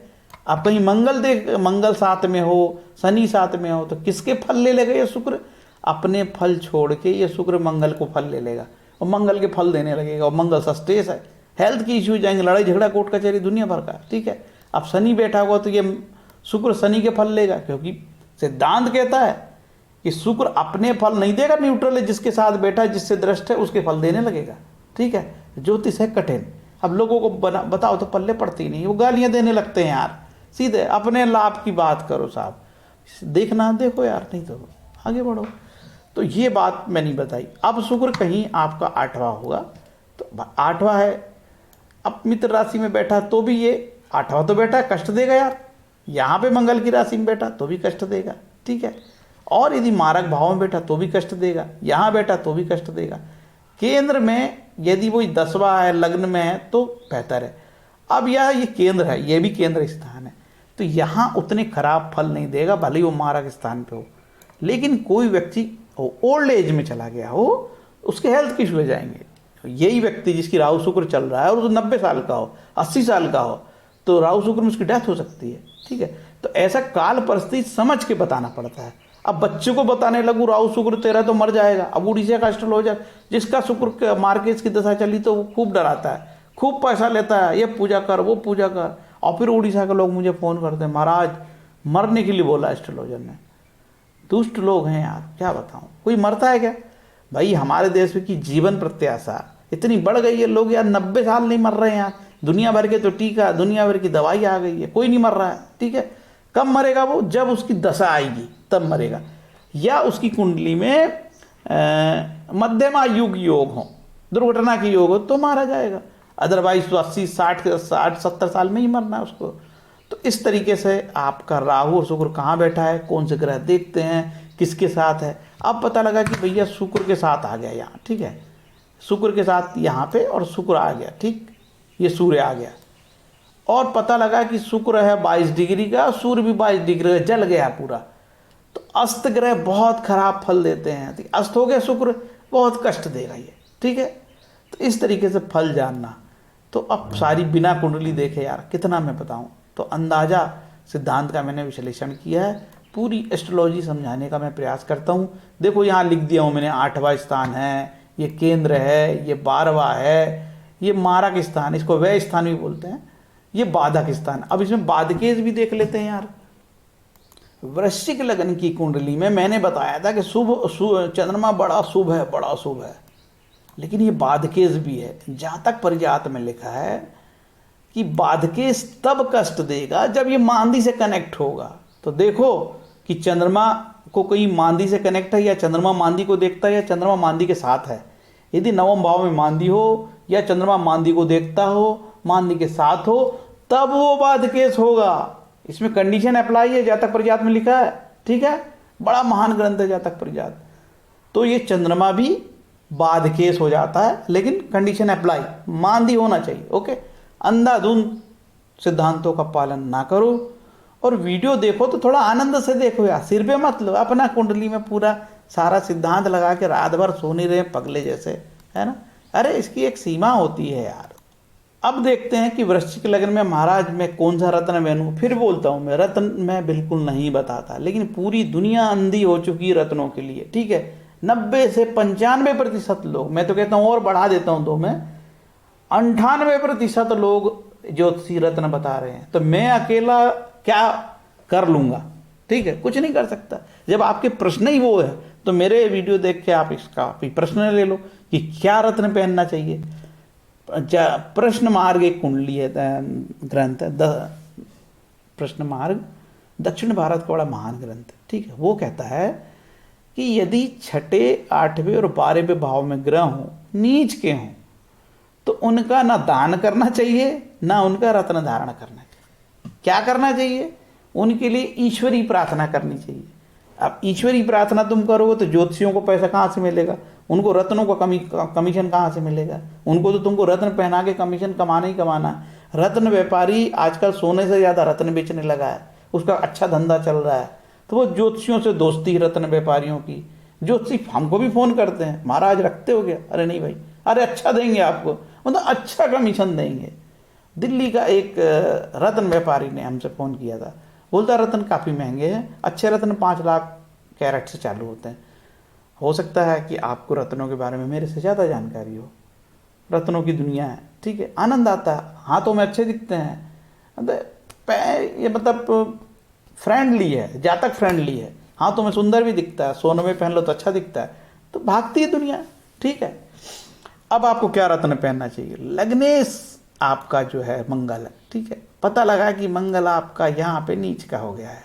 अब कहीं मंगल साथ में हो, शनि साथ में हो, तो किसके फल ले लेगा ये शुक्र, अपने फल छोड़ के ये शुक्र मंगल को फल ले लेगा और मंगल के फल देने लगेगा। और मंगल सस्टेस है, हेल्थ की इश्यू जाएंगे, लड़ाई झगड़ा कोर्ट कचहरी दुनिया भर का। ठीक है, अब शनि बैठा होगा तो ये शुक्र शनि के फल लेगा, क्योंकि सिद्धांत कहता है कि शुक्र अपने फल नहीं देगा, न्यूट्रल है, जिसके साथ बैठा है, जिससे दृष्ट है, उसके फल देने लगेगा। ठीक है, ज्योतिष है कठिन। अब लोगों को बताओ तो पल्ले पड़ती नहीं, वो गालियां देने लगते हैं यार। सीधे अपने लाभ की बात करो साहब, देखना देखो यार, नहीं तो आगे बढ़ो। तो ये बात मैं नहीं बताई। अब शुक्र कहीं आपका 8वां होगा, तो 8वां है, अब मित्र राशि में बैठा तो भी ये 8वां तो बैठा, कष्ट देगा यार। यहाँ पे मंगल की राशि में बैठा तो भी कष्ट देगा। ठीक है, और यदि मारक भाव में बैठा तो भी कष्ट देगा, यहाँ बैठा तो भी कष्ट देगा। केंद्र में यदि वो 10वां है, लग्न में है, तो बेहतर है। अब ये केंद्र है, ये भी केंद्र स्थान है, तो यहाँ उतने खराब फल नहीं देगा, भले ही वो मारक स्थान पे हो। लेकिन कोई व्यक्ति ओल्ड एज में चला गया हो, उसके हेल्थ के इशू हो जाएंगे। यही व्यक्ति जिसकी राहु शुक्र चल रहा है और वो 90 साल का हो, 80 साल का हो, तो राहु शुक्र में उसकी डेथ हो सकती है। ठीक है, तो ऐसा काल परिस्थिति समझ के बताना पड़ता है। अब बच्चे को बताने लगू राहु शुक्र तेरा तो मर जाएगा, अब उड़ीसा का एस्ट्रोलॉजर जिसका शुक्र मार्केट की दशा चली तो वो खूब डराता है, खूब पैसा लेता है, ये पूजा कर वो पूजा कर। और फिर उड़ीसा के लोग मुझे फ़ोन करते हैं, महाराज मरने के लिए बोला एस्ट्रोलॉजर ने। दुष्ट लोग हैं यार, क्या बताऊं, कोई मरता है क्या भाई। हमारे देश में की जीवन प्रत्याशा इतनी बढ़ गई है, लोग यार 90 साल नहीं मर रहे हैं यार। दुनिया भर के तो टीका, दुनिया भर की दवाई आ गई है, कोई नहीं मर रहा है। ठीक है, कब मरेगा वो, जब उसकी दशा आएगी तब मरेगा, या उसकी कुंडली में मध्यम आयु की योग हो, दुर्घटना की योग हो तो मारा जाएगा। अदरवाइज तो 80 60 70 साल में ही मरना है उसको। तो इस तरीके से आपका राहु और शुक्र कहाँ बैठा है, कौन से ग्रह देखते हैं, किसके साथ है। अब पता लगा कि भैया शुक्र के साथ आ गया यहाँ। ठीक है, शुक्र के साथ यहाँ पे, और शुक्र आ गया, ठीक, ये सूर्य आ गया, और पता लगा कि शुक्र है 22 डिग्री का, सूर्य भी 22 डिग्री का, जल गया पूरा। तो अस्त ग्रह बहुत खराब फल देते हैं। तो अस्त हो गया शुक्र, बहुत कष्ट देगा ये। ठीक है, तो इस तरीके से फल जानना। तो अब सारी बिना कुंडली देखे यार कितना मैं बताऊं, तो अंदाजा सिद्धांत का मैंने विश्लेषण किया है, पूरी एस्ट्रोलॉजी समझाने का मैं प्रयास करता हूं। देखो यहाँ लिख दिया हूं मैंने, 8वां स्थान है, ये केंद्र है, ये 12वां है, ये मारक स्थान, इसको व्यय स्थान भी बोलते हैं, ये बाधक स्थान। अब इसमें बाधकेश भी देख लेते हैं यार। वृश्चिक लग्न की कुंडली में मैंने बताया था कि चंद्रमा बड़ा शुभ है, बड़ा शुभ है, लेकिन ये बाधकेश भी है। जातक परिजात में लिखा है कि बाधकेश तब कष्ट देगा जब ये मांदी से कनेक्ट होगा। तो देखो कि चंद्रमा को कोई मांदी से कनेक्ट है, या चंद्रमा मांदी को देखता है, या चंद्रमा मांदी के साथ है। यदि नवम भाव में मांदी हो, या चंद्रमा मांदी को देखता हो, मांदी के साथ हो, तब वो बाधकेश होगा। इसमें कंडीशन अप्लाई है, जातक परिजात में लिखा है। ठीक है, बड़ा महान ग्रंथ है जातक परिजात। तो ये चंद्रमा भी बाधकेश हो जाता है, लेकिन कंडीशन अप्लाई, मांदी होना चाहिए। ओके, अंधाधुंध सिद्धांतों का पालन ना करो, और वीडियो देखो तो थोड़ा आनंद से देखो यार, सिर पे मत लो। अपना कुंडली में पूरा सारा सिद्धांत लगा के रात भर सो नहीं रहे पगले जैसे, है ना। अरे इसकी एक सीमा होती है यार। अब देखते हैं कि वृश्चिक लग्न में महाराज मैं कौन सा रत्न पहनूं। फिर बोलता हूं, मैं रत्न मैं बिल्कुल नहीं बताता, लेकिन पूरी दुनिया अंधी हो चुकी है रत्नों के लिए। ठीक है, 90 से 95% लोग, मैं तो कहता हूँ और बढ़ा देता हूँ दो में, 98% लोग ज्योतिषी रत्न बता रहे हैं। तो मैं अकेला क्या कर लूँगा? ठीक है, कुछ नहीं कर सकता। जब आपके प्रश्न ही वो है तो मेरे वीडियो देख के आप इसका भी प्रश्न ले लो कि क्या रत्न पहनना चाहिए। प्रश्न मार्ग एक कुंडली है, ग्रंथ है, प्रश्न मार्ग दक्षिण भारत का बड़ा महान ग्रंथ है। ठीक है, वो कहता है कि यदि छठे, 8वें और 12वें भाव में ग्रह हों, नीच के हों, तो उनका ना दान करना चाहिए, ना उनका रत्न धारण करना चाहिए। क्या करना चाहिए? उनके लिए ईश्वरी प्रार्थना करनी चाहिए। अब ईश्वरी प्रार्थना तुम करोगे तो ज्योतिषियों को पैसा कहाँ से मिलेगा? उनको रत्नों का कमीशन कहाँ से मिलेगा? उनको तो तुमको रत्न पहना के कमीशन कमाना ही कमाना है। रत्न व्यापारी आजकल सोने से ज़्यादा रत्न बेचने लगा है, उसका अच्छा धंधा चल रहा है। तो वो ज्योतिषियों से दोस्ती, रत्न व्यापारियों की। ज्योतिषी हमको भी फ़ोन करते हैं, महाराज रखते हो गया? अरे नहीं भाई, अरे अच्छा देंगे आपको, मतलब अच्छा कमीशन देंगे। दिल्ली का एक रत्न व्यापारी ने हमसे फ़ोन किया था, बोलता रत्न काफ़ी महंगे हैं, अच्छे रत्न 5 लाख कैरेट से चालू होते हैं। हो सकता है कि आपको रत्नों के बारे में मेरे से ज़्यादा जानकारी हो, रत्नों की दुनिया है। ठीक है, आनंद आता है, हाथों में अच्छे दिखते हैं, ये मतलब फ्रेंडली है, जातक फ्रेंडली है, हाथों में सुंदर भी दिखता है, सोने में पहन लो तो अच्छा दिखता है, तो भागती है दुनिया। ठीक है, अब आपको क्या रत्न पहनना चाहिए? लग्नेश आपका जो है मंगल है। ठीक है, पता लगा कि मंगल आपका यहाँ पे नीच का हो गया है,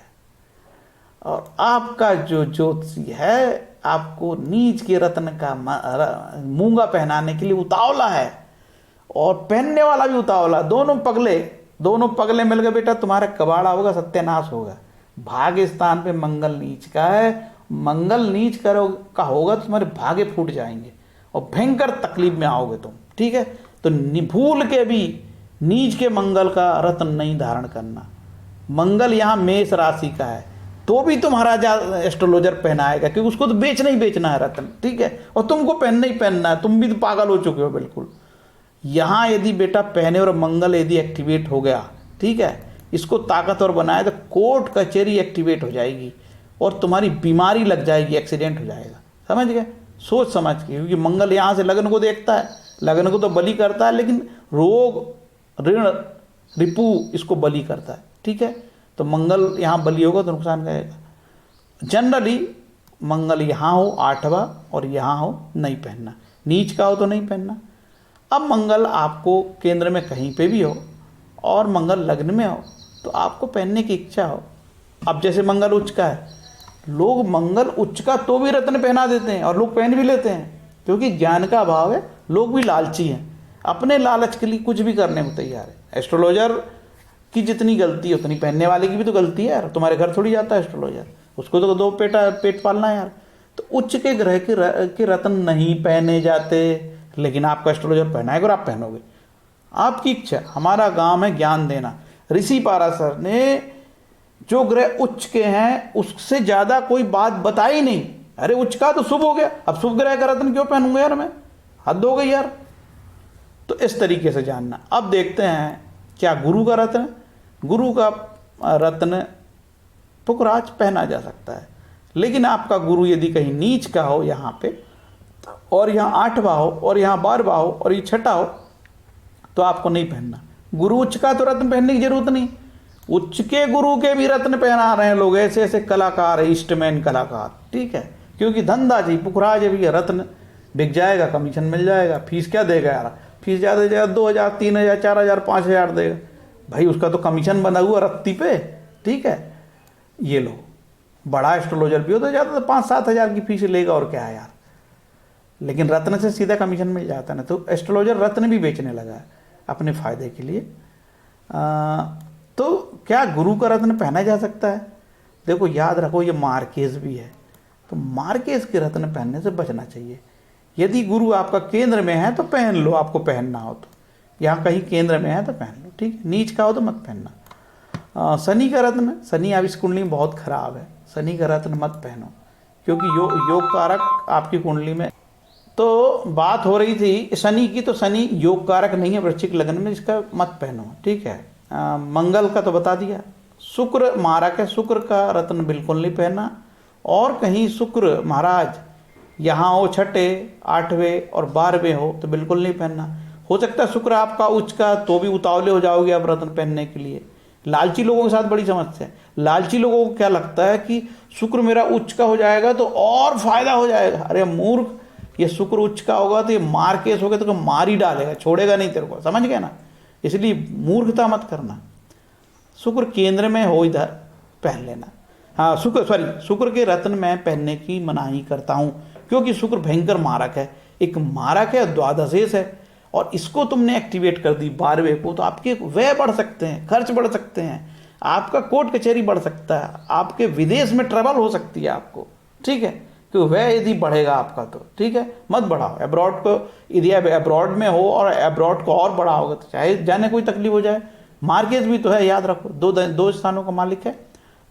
और आपका जो ज्योतिषी है आपको नीच के रत्न का मूंगा पहनाने के लिए उतावला है, और पहनने वाला भी उतावला। दोनों पगले मिल गए, बेटा तुम्हारा कबाड़ा होगा, सत्यानाश होगा। भाग्य स्थान पे मंगल नीच का है, मंगल नीच का होगा तो तुम्हारे भाग्य फूट जाएंगे और भयंकर तकलीफ में आओगे तुम। ठीक है, तो भूल के भी नीच के मंगल का रत्न नहीं धारण करना। मंगल यहाँ मेष राशि का है तो भी तुम्हारा एस्ट्रोलॉजर पहनाएगा, क्योंकि उसको तो बेचना ही बेचना है रत्न। ठीक है, और तुमको पहनना ही पहनना है, तुम भी तो पागल हो चुके हो बिल्कुल। यहाँ यदि बेटा पहने और मंगल यदि एक्टिवेट हो गया, ठीक है, इसको ताकतवर बनाए तो कोर्ट कचहरी एक्टिवेट हो जाएगी और तुम्हारी बीमारी लग जाएगी, एक्सीडेंट हो जाएगा। समझ गए? सोच समझ के, क्योंकि मंगल यहाँ से लग्न को देखता है, लग्न को तो बलि करता है, लेकिन रोग, ऋण, रिपु इसको बलि करता है। ठीक है, तो मंगल यहाँ बलि होगा तो नुकसान करेगा। जनरली मंगल यहाँ हो 8वां और यहाँ हो नहीं पहनना, नीच का हो तो नहीं पहनना। अब मंगल आपको केंद्र में कहीं पे भी हो और मंगल लग्न में हो तो आपको पहनने की इच्छा हो। अब जैसे मंगल उच्च का है, लोग मंगल उच्च का तो भी रत्न पहना देते हैं और लोग पहन भी लेते हैं, क्योंकि ज्ञान का अभाव है, लोग भी लालची हैं, अपने लालच के लिए कुछ भी करने को तैयार है। एस्ट्रोलॉजर की जितनी गलती है उतनी पहनने वाले की भी तो गलती है यार। तुम्हारे घर थोड़ी जाता है एस्ट्रोलॉजर, उसको तो दो पेट पालना है यार। तो उच्च के ग्रह के रत्न नहीं पहने जाते, लेकिन आपका एस्ट्रोलॉजर पहनाएगा और आप पहनोगे, आपकी इच्छा। हमारा काम है ज्ञान देना। ऋषि पाराशर ने जो ग्रह उच्च के हैं उससे ज़्यादा कोई बात बताई नहीं। अरे उच्च का तो शुभ हो गया, अब शुभ ग्रह का रत्न क्यों पहनूंगा यार मैं? हद हो गई यार। तो इस तरीके से जानना। अब देखते हैं क्या गुरु का रत्न। गुरु का रत्न पुखराज पहना जा सकता है, लेकिन आपका गुरु यदि कहीं नीच का हो यहाँ पे, और यहाँ 8वां हो और यहाँ 12वां हो और ये 6ठा हो, तो आपको नहीं पहनना। गुरु उच्च का तो रत्न पहनने की जरूरत नहीं। उच्च के गुरु के भी रत्न पहना रहे हैं लोग, ऐसे ऐसे कलाकार है, ईस्टमैन कलाकार। ठीक है, क्योंकि धंधा जी पुखराज भी रत्न बिक जाएगा, कमीशन मिल जाएगा। फीस क्या देगा यार? फीस ज़्यादा से ज़्यादा 2000, 3000, 4000, 5000 देगा भाई, उसका तो कमीशन बना हुआ रत्ती पे। ठीक है, ये लो बड़ा एस्ट्रोलॉजर भी हो तो ज़्यादा तो 5-7 हज़ार की फीस लेगा, और क्या है यार। लेकिन रत्न से सीधा कमीशन मिल जाता है ना, तो एस्ट्रोलॉजर रत्न भी बेचने लगा है अपने फ़ायदे के लिए। तो क्या गुरु का रत्न पहना जा सकता है? देखो याद रखो, ये मार्केज भी है, तो मार्केज के रत्न पहनने से बचना चाहिए। यदि गुरु आपका केंद्र में है तो पहन लो, आपको पहनना हो तो। यहाँ कहीं केंद्र में है तो पहन लो, ठीक है। नीच का हो तो मत पहनना। शनि का रत्न, शनि आप इस कुंडली में बहुत खराब है, शनि का रत्न मत पहनो, क्योंकि योग कारक आपकी कुंडली में। तो बात हो रही थी शनि की, तो शनि योग कारक नहीं है वृश्चिक लग्न में, इसका मत पहनो, ठीक है। मंगल का तो बता दिया। शुक्र मारक है, शुक्र का रत्न बिल्कुल नहीं पहनना। और कहीं शुक्र महाराज यहाँ हो छठे, 8वें और 12वें हो तो बिल्कुल नहीं पहनना। हो सकता है शुक्र आपका उच्च का, तो भी उतावले हो जाओगे आप रत्न पहनने के लिए। लालची लोगों के साथ बड़ी समस्या है। लालची लोगों को क्या लगता है कि शुक्र मेरा उच्च का हो जाएगा तो और फायदा हो जाएगा। अरे मूर्ख, ये शुक्र उच्च का होगा तो ये मार केस होगा तो मार ही डालेगा, छोड़ेगा नहीं तेरे को, समझ गया ना। इसलिए मूर्खता मत करना। शुक्र केंद्र में हो इधर पहन लेना। हाँ शुक्र के रत्न मैं पहनने की मनाही करता हूँ, क्योंकि शुक्र भयंकर मारक है। एक मारक है, द्वादशेष है, और इसको तुमने एक्टिवेट कर दी 12वें को, तो आपके व्यय बढ़ सकते हैं, खर्च बढ़ सकते हैं, आपका कोर्ट कचहरी बढ़ सकता है, आपके विदेश में ट्रबल हो सकती है आपको, ठीक है। तो व्यय यदि बढ़ेगा आपका तो ठीक है, मत बढ़ाओ। अब्रॉड को यदि अब्रॉड में हो और अब्रॉड को और बढ़ाओगे तो चाहे जाने कोई तकलीफ हो जाए। मार्केज भी तो है, याद रखो, दो स्थानों का मालिक है।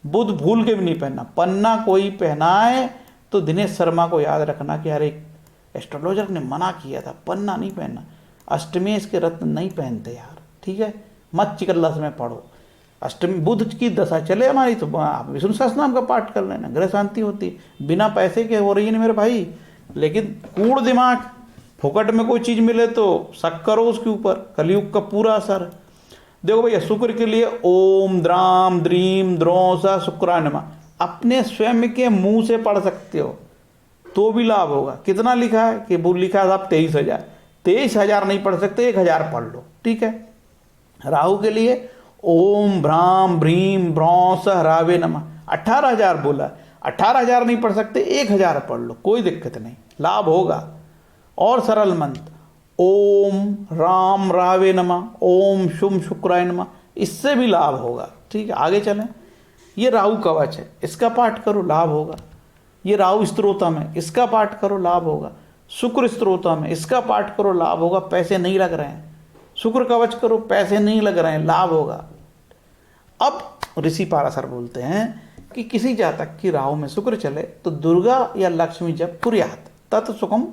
बुध भूल के भी नहीं पहनना। पन्ना कोई पहनाए तो दिनेश शर्मा को याद रखना कि यार एक एस्ट्रोलॉजर ने मना किया था, पन्ना नहीं पहनना। अष्टमेश के रत्न नहीं पहनते यार, ठीक है। मत चिकल्लस में पढ़ो। अष्टमी बुध की दशा चले हमारी तो आप विष्णु सहस्त्रनाम का पाठ कर लेना, ग्रह शांति होती है। बिना पैसे के हो रही है ना मेरे भाई, लेकिन कूड़ दिमाग, फुकट में कोई चीज़ मिले तो शक करो उसके ऊपर। कलयुग का पूरा असर। देखो भैया, शुक्र के लिए ओम द्राम द्रीम द्रोसा शुक्राय नमः अपने स्वयं के मुंह से पढ़ सकते हो तो भी लाभ होगा। कितना लिखा है कि वो लिखा है आप 23,000, 23,000 नहीं पढ़ सकते, 1,000 पढ़ लो, ठीक है। राहु के लिए ओम भ्राम भ्रीम ब्रौस हरावे नमः 18,000 बोला, 18,000 नहीं पढ़ सकते, 1,000 पढ़ लो, कोई दिक्कत नहीं, लाभ होगा। और सरल मंत्र ओम राम रावे नमः, ओम शुम शुक्राय नमः, इससे भी लाभ होगा, ठीक है। आगे चलें। ये राहु कवच है, इसका पाठ करो, लाभ होगा। ये राहु स्तोत्रम है, इसका पाठ करो, लाभ होगा। शुक्र स्तोत्रम है, इसका पाठ करो, लाभ होगा। पैसे नहीं लग रहे हैं, शुक्र कवच करो, पैसे नहीं लग रहे हैं, लाभ होगा। अब ऋषि पाराशर बोलते हैं कि किसी जातक की राहु में शुक्र चले तो दुर्गा या लक्ष्मी जब कुर्यात तत् सुखम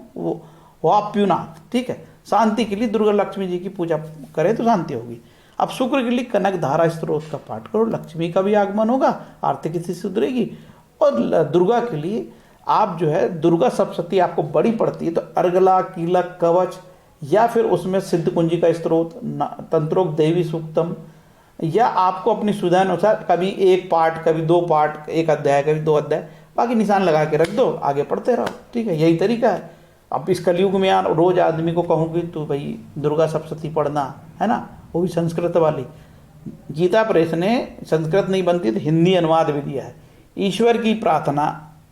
वाप्युनाथ, ठीक है। शांति के लिए दुर्गा लक्ष्मी जी की पूजा करें तो शांति होगी। अब शुक्र के लिए कनक धारा स्त्रोत का पाठ करो, लक्ष्मी का भी आगमन होगा, आर्थिक स्थिति सुधरेगी। और दुर्गा के लिए आप जो है दुर्गा सप्तशती आपको बड़ी पड़ती है तो अर्गला कीलक कवच या फिर उसमें सिद्ध कुंजी का स्त्रोत, तंत्रोक्त देवी सूक्तम, या आपको अपनी सुविधा अनुसार कभी एक पाठ, कभी 2 पाठ, 1 अध्याय, कभी 2 अध्याय, बाकी निशान लगा के रख दो, आगे पढ़ते रहो, ठीक है। यही तरीका है। अब इस कलयुग में यार रोज आदमी को कहूँगी तो भाई दुर्गा सप्तशती पढ़ना है ना, वो भी संस्कृत वाली। गीता प्रेस ने संस्कृत नहीं बनती तो हिंदी अनुवाद भी दिया है। ईश्वर की प्रार्थना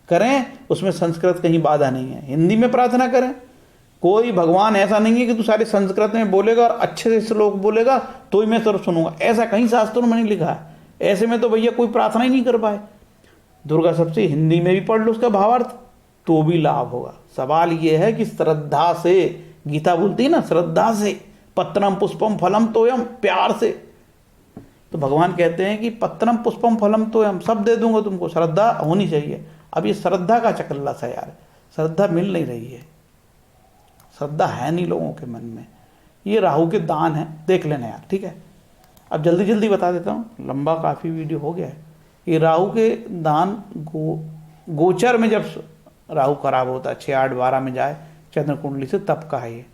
करें, उसमें संस्कृत कहीं बाधा नहीं है, हिंदी में प्रार्थना करें। कोई भगवान ऐसा नहीं है कि तू सारे संस्कृत में बोलेगा और अच्छे से श्लोक बोलेगा तो ही मैं तेरे सुनूंगा, ऐसा कहीं शास्त्रों में नहीं लिखा है। ऐसे में तो भैया कोई प्रार्थना ही नहीं कर पाए। दुर्गा सप्तशती हिंदी में भी पढ़ लो उसका भावार्थ तो भी लाभ होगा। सवाल ये है कि श्रद्धा से, गीता बोलती है ना श्रद्धा से, पत्रम पुष्पम फलम तोयम, प्यार से। तो भगवान कहते हैं कि पत्रम पुष्पम फलम तोयम, सब दे दूंगा तुमको, श्रद्धा होनी चाहिए। अब ये श्रद्धा का चकल्लस है यार, श्रद्धा मिल नहीं रही है, श्रद्धा है नहीं लोगों के मन में। ये राहु के दान है, देख लेना यार, ठीक है। अब जल्दी जल्दी बता देता हूँ, लंबा काफ़ी वीडियो हो गया है। ये राहु के दान गोचर में जब राहु खराब होता है 6, 8, 12 में जाए चंद्र कुंडली से, तब का है ये।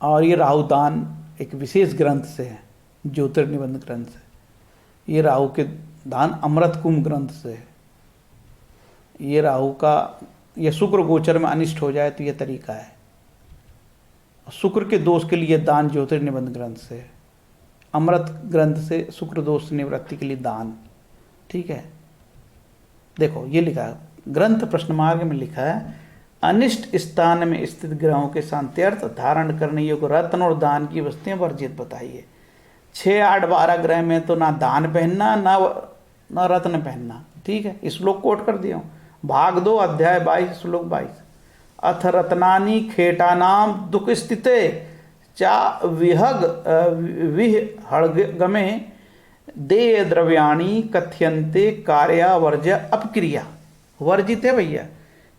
और ये राहु दान एक विशेष ग्रंथ से है, ज्योतिर्निबंध ग्रंथ से। ये राहु के दान अमृत कुंभ ग्रंथ से है। ये राहु का, ये शुक्र गोचर में अनिष्ट हो जाए तो ये तरीका है। शुक्र के दोष के लिए दान ज्योतिर्निबंध ग्रंथ से है, अमृत ग्रंथ से शुक्र दोष निवृत्ति के लिए दान, ठीक है। देखो ये लिखा है ग्रंथ प्रश्न मार्ग में लिखा है, अनिष्ट स्थान में स्थित ग्रहों के शांत्यर्थ धारण करने योग्य रत्न और दान की वस्तुएं वर्जित बताइए। 6, 8, 12 ग्रह में तो ना दान पहनना ना रत्न पहनना, ठीक है। श्लोक कोट कर दिया हूँ, भाग 2 अध्याय 22 श्लोक 22। अथ रत्नानि खेटानाम दुख स्थिते चा विहगमे दे द्रव्याणी कथ्यन्ते कार्यावर्ज्य अपक्रिया। वर्जित है भैया।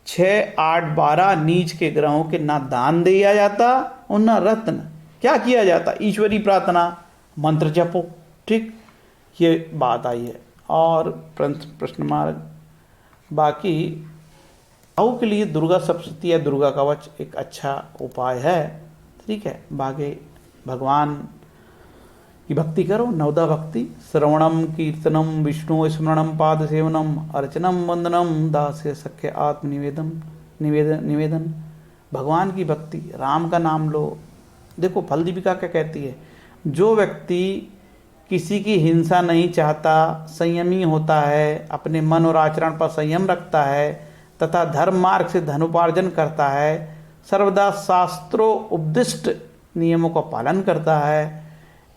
6, 8, 12 नीच के ग्रहों के ना दान दिया जाता और ना रत्न। क्या किया जाता? ईश्वरी प्रार्थना, मंत्र जपो, ठीक, ये बात आई है। और प्रश्न मार्ग बाकी राहु के लिए दुर्गा सप्तशती या दुर्गा कवच एक अच्छा उपाय है। ठीक है, बाकी भगवान की भक्ति करो, नवदा भक्ति, श्रवणम कीर्तनम विष्णु स्मरणम पाद सेवनम अर्चनम वंदनम दास्य सख्य आत्मनिवेदन निवेदन। भगवान की भक्ति, राम का नाम लो। देखो फलदीपिका क्या कहती है, जो व्यक्ति किसी की हिंसा नहीं चाहता, संयमी होता है, अपने मन और आचरण पर संयम रखता है तथा धर्म मार्ग से धनोपार्जन करता है, सर्वदा शास्त्रों उपदिष्ट नियमों का पालन करता है,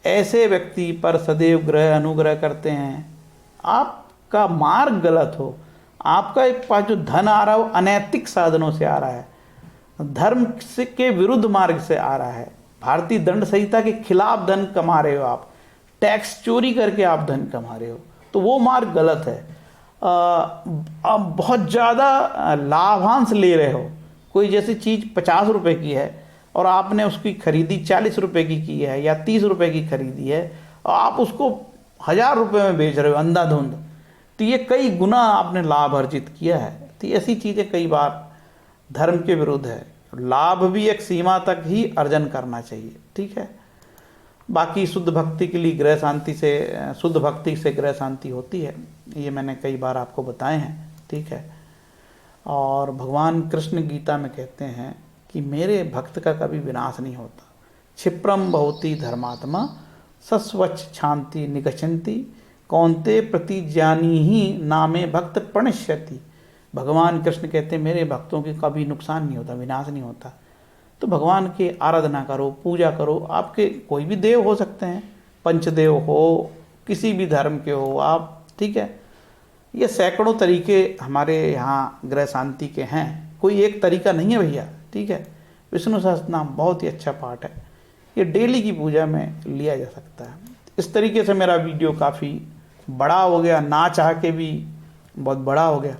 ऐसे व्यक्ति पर सदैव ग्रह अनुग्रह करते हैं। आपका मार्ग गलत हो, आपका एक पास जो धन आ रहा है वो अनैतिक साधनों से आ रहा है, धर्म से के विरुद्ध मार्ग से आ रहा है, भारतीय दंड संहिता के खिलाफ धन कमा रहे हो आप, टैक्स चोरी करके आप धन कमा रहे हो, तो वो मार्ग गलत है। आप बहुत ज़्यादा लाभांश ले रहे हो। कोई जैसी चीज़ 50 रुपए की है और आपने उसकी खरीदी 40 रुपए की है या 30 रुपए की खरीदी है और आप उसको 1000 रुपए में बेच रहे हो अंधाधुंध, तो ये कई गुना आपने लाभ अर्जित किया है। तो ऐसी चीज़ें कई बार धर्म के विरुद्ध है। लाभ भी एक सीमा तक ही अर्जन करना चाहिए। ठीक है, बाकी शुद्ध भक्ति के लिए ग्रह शांति से, शुद्ध भक्ति से ग्रह शांति होती है, ये मैंने कई बार आपको बताए हैं। ठीक है, और भगवान कृष्ण गीता में कहते हैं कि मेरे भक्त का कभी विनाश नहीं होता। क्षिप्रम भवति धर्मात्मा सस्वच्छ शांति निगच्छन्ति कौन्ते प्रतिज्ञानी ही नामे भक्त प्रणश्यति। भगवान कृष्ण कहते हैं मेरे भक्तों के कभी नुकसान नहीं होता, विनाश नहीं होता। तो भगवान की आराधना करो, पूजा करो। आपके कोई भी देव हो सकते हैं, पंचदेव हो, किसी भी धर्म के हो आप। ठीक है, ये सैकड़ों तरीके हमारे यहाँ ग्रह शांति के हैं, कोई एक तरीका नहीं है भैया। ठीक है, विष्णु सहस्त्रनाम बहुत ही अच्छा पाठ है, ये डेली की पूजा में लिया जा सकता है। इस तरीके से मेरा वीडियो काफ़ी बड़ा हो गया, ना चाह के भी बहुत बड़ा हो गया।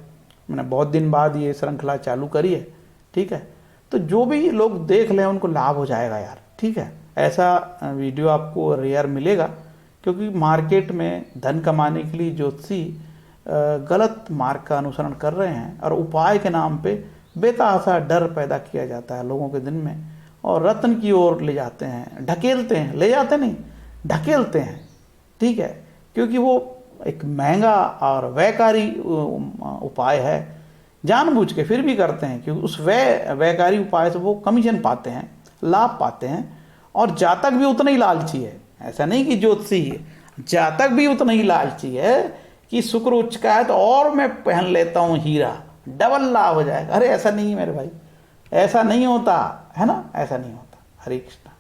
मैंने बहुत दिन बाद ये श्रृंखला चालू करी है। ठीक है, तो जो भी लोग देख लें उनको लाभ हो जाएगा यार। ठीक है, ऐसा वीडियो आपको रेयर मिलेगा, क्योंकि मार्केट में धन कमाने के लिए ज्योतिषी गलत मार्ग का अनुसरण कर रहे हैं और उपाय के नाम पे बेतहाशा डर पैदा किया जाता है लोगों के दिन में, और रत्न की ओर ले जाते हैं, ढकेलते हैं, ले जाते नहीं, ढकेलते हैं। ठीक है, क्योंकि वो एक महंगा और व्ययकारी उपाय है, जानबूझ के फिर भी करते हैं, क्योंकि उस व्ययकारी उपाय से वो कमीशन पाते हैं, लाभ पाते हैं। और जातक भी उतना ही लालची है, ऐसा नहीं कि ज्योतिषी है, जातक भी उतना ही लालची है कि शुक्र उच्च का है तो और मैं पहन लेता हूँ हीरा, डबल लाभ हो जाएगा। अरे ऐसा नहीं है मेरे भाई, ऐसा नहीं होता है ना, ऐसा नहीं होता। हरे कृष्ण।